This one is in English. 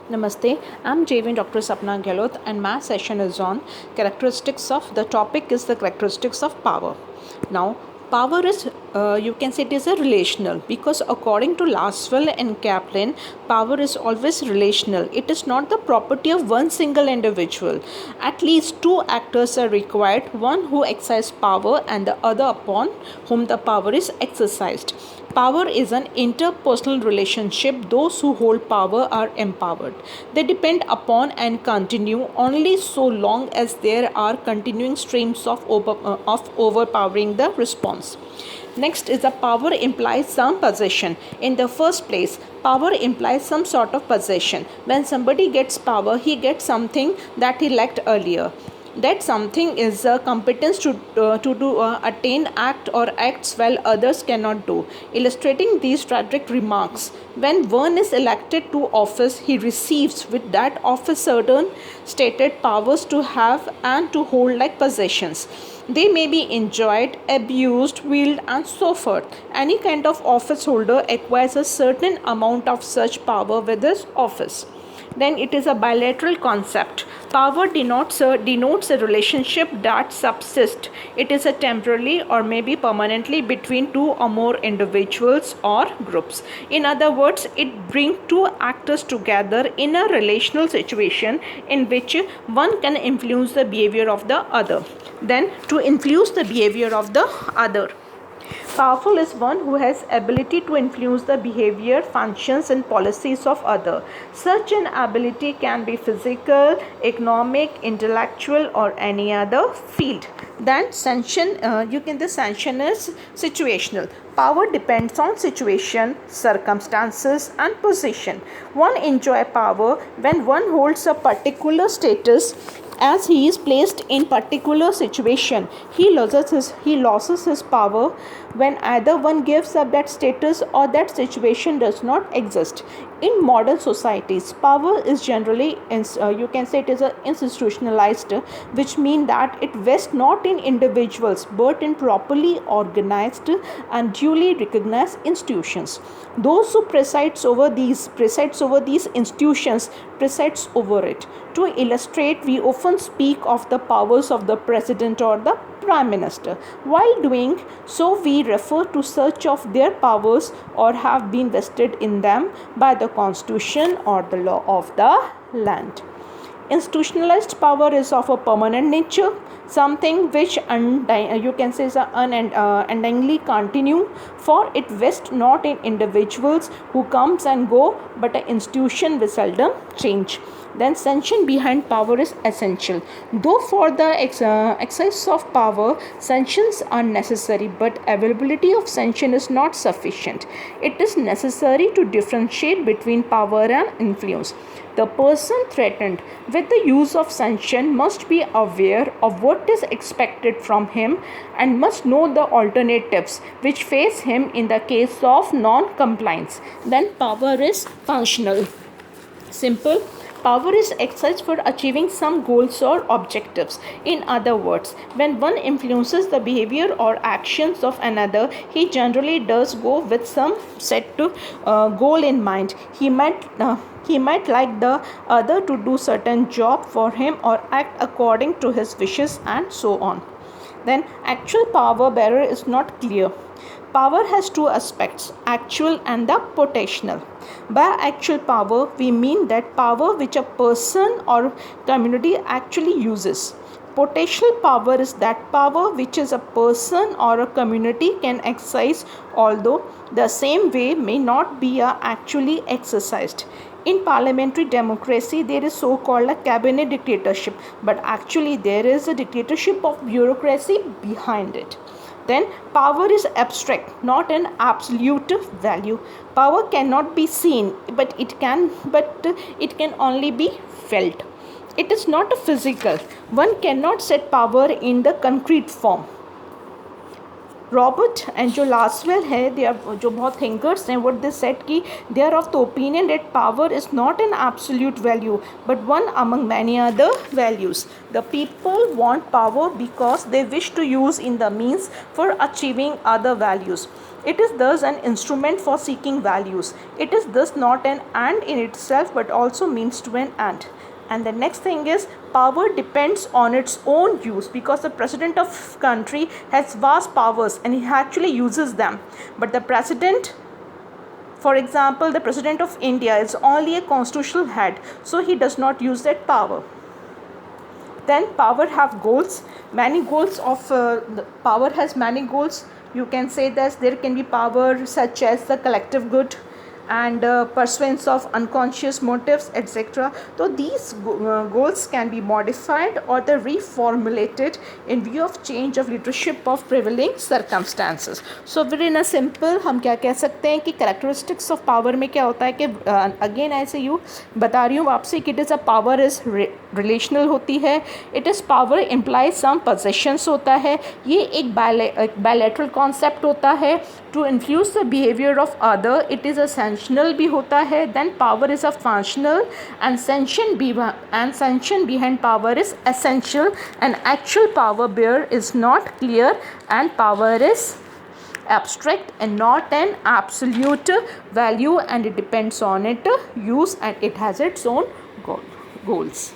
Namaste, I'm JV Dr. Sapna Gehlot and my session is on characteristics of the topic is the characteristics of power. Now, power is you can say it is a relational because according to Lasswell and Kaplan, power is always relational. It is not the property of one single individual. At least two actors are required, one who exercises power and the other upon whom the power is exercised. Power is an interpersonal relationship. Those who hold power are empowered. They depend upon and continue only so long as there are continuing streams of overpowering the response. Next is the power implies some possession. In the first place, power implies some sort of possession. When somebody gets power, he gets something that he lacked earlier. That something is a competence to attain act or acts while others cannot do. Illustrating these strategic remarks, when one is elected to office, he receives with that office certain stated powers to have and to hold like possessions. They may be enjoyed, abused, wielded, and so forth. Any kind of office holder acquires a certain amount of such power with his office. Then it is a bilateral concept. Power denotes a relationship that subsists. It is a temporarily or maybe permanently between two or more individuals or groups. In other words, it brings two actors together in a relational situation in which one can influence the behavior of the other. Then to influence the behavior of the other. Powerful is one who has ability to influence the behavior, functions and policies of other. Such an ability can be physical, economic, intellectual or any other field. Then sanction, the sanction is situational. Power depends on situation, circumstances and position. One enjoy power when one holds a particular status as he is placed in particular situation. He loses his power when either one gives up that status or that situation does not exist. In modern societies, power is generally you can say it is institutionalized, which means that it vests not in individuals but in properly organized and duly recognized institutions. Those who presides over these institutions presides over it. To illustrate, we often speak of the powers of the president or the prime minister. While doing so, we refer to such of their powers or have been vested in them by the constitution or the law of the land. Institutionalized power is of a permanent nature, something which is unendingly continue, for it vests not in individuals who comes and go, but an institution which seldom change. Then sanction behind power is essential. Though for the exercise of power, sanctions are necessary, but availability of sanction is not sufficient. It is necessary to differentiate between power and influence. The person threatened with the use of sanction must be aware of what is expected from him and must know the alternatives which face him in the case of non-compliance. Then power is functional. Simple. Power is exercised for achieving some goals or objectives. In other words, when one influences the behavior or actions of another, he generally does go with some set goal in mind. He might like the other to do certain job for him or act according to his wishes and so on. Then actual power bearer is not clear. Power has two aspects, actual and the potential. By actual power, we mean that power which a person or community actually uses. Potential power is that power which is a person or a community can exercise, although the same way may not be actually exercised. In parliamentary democracy, there is so-called a cabinet dictatorship, but actually there is a dictatorship of bureaucracy behind it. Then power is abstract, not an absolute value. Power cannot be seen, but it can only be felt. It is not a physical. One cannot set power in the concrete form. Robert and जो लास्वेल है, they are जो बहुत thinkers हैं, what they said कि they are of the opinion that power is not an absolute value but one among many other values. The people want power because they wish to use in the means for achieving other values. It is thus an instrument for seeking values. It is thus not an end in itself but also means to an end. And the next thing is power depends on its own use, because the president of country has vast powers and he actually uses them. But the president, for example, the president of India is only a constitutional head, so he does not use that power. Then power have goals. Many goals of the power has many goals. You can say that there can be power such as the collective good and pursuance of unconscious motives, etc. So these goals can be modified or the reformulated in view of change of leadership of prevailing circumstances. So very in a simple हम क्या कह सकते हैं कि characteristics of power में क्या होता है कि again ऐसे यू बता रही हूँ आपसे कि it is a power is relational होती है. It is power implies some possessions होता है. ये एक bilateral concept होता है. To influence the behavior of other, it is essential भी होता है. Then power is a functional and sanction behind power is essential, and actual power bear is not clear, and power is abstract and not an absolute value, and it depends on its use and it has its own goals.